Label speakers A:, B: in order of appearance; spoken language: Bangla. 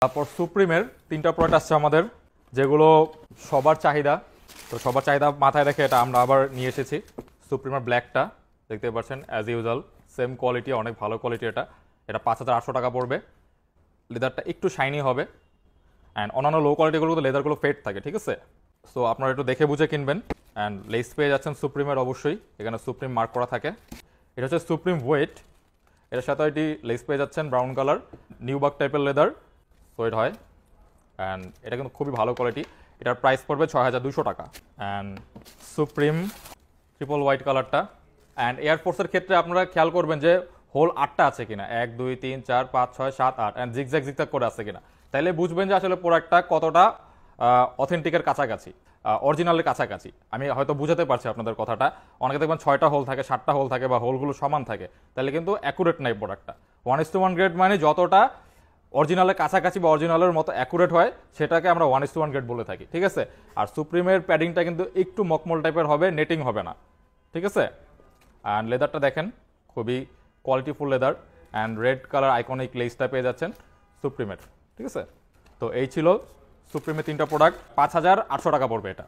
A: তারপর সুপ্রিমের তিনটা প্রোডাক্ট আসছে আমাদের, যেগুলো সবার চাহিদা। তো সবার চাহিদা মাথায় রেখে এটা আমরা আবার নিয়ে এসেছি। সুপ্রিমের ব্ল্যাকটা দেখতে পাচ্ছেন, অ্যাজ ইউজুয়াল সেম কোয়ালিটি, অনেক ভালো কোয়ালিটি। এটা এটা 5800 টাকা পড়বে। লেদারটা একটু শাইনি হবে, অ্যান্ড অন্যান্য লো কোয়ালিটিগুলো তো লেদারগুলো ফেট থাকে, ঠিক আছে। সো আপনারা একটু দেখে বুঝে কিনবেন। অ্যান্ড লেস পেয়ে যাচ্ছেন সুপ্রিমের, অবশ্যই এখানে সুপ্রিম মার্ক করা থাকে। এটা হচ্ছে সুপ্রিম ওয়েট, এটার সাথে এটি লেস পেয়ে যাচ্ছেন ব্রাউন কালার, নিউবাক টাইপের লেদার সোয়েট হয়। অ্যান্ড এটা কিন্তু খুবই ভালো কোয়ালিটি। এটার প্রাইস পড়বে 6200 টাকা। অ্যান্ড সুপ্রিম ট্রিপল হোয়াইট কালারটা। অ্যান্ড এয়ারফোর্সের ক্ষেত্রে আপনারা খেয়াল করবেন যে হোল 8টা আছে কিনা, 1 2 3 4 5 6 7 8, অ্যান্ড জিগজ্যাগ জিগজ্যাগ করে আছে কিনা, তাইলে বুঝবেন যে আসলে প্রোডাক্টটা কতটা অথেন্টিকের কাছাকাছি, অরিজিনালের কাছাকাছি। আমি হয়তো বুঝাতে পারছি আপনাদের কথাটা। অনেকে দেখবেন 6টা হোল থাকে, 7টা হোল থাকে, বা হোলগুলো সমান থাকে, তাহলে কিন্তু অ্যাকুরেট নাই প্রোডাক্টটা। 1:1 গ্রেড মানে যতটা অরিজিনালের কাছাকাছি বা অরিজিনালের মতো অ্যাকুরেট হয়, সেটাকে আমরা 1:1 গ্রেড বলে থাকি, ঠিক আছে। আর সুপ্রিমের প্যাডিংটা কিন্তু একটু মকমল টাইপের হবে, নেটিং হবে না, ঠিক আছে। অ্যান্ড লেদারটা দেখেন, খুবই qualityful leather. And red colour iconic লেসটা পেয়ে যাচ্ছেন সুপ্রিমের, ঠিক আছে। তো এই ছিল সুপ্রিমের তিনটা প্রোডাক্ট, 5800 টাকা পড়বে এটা।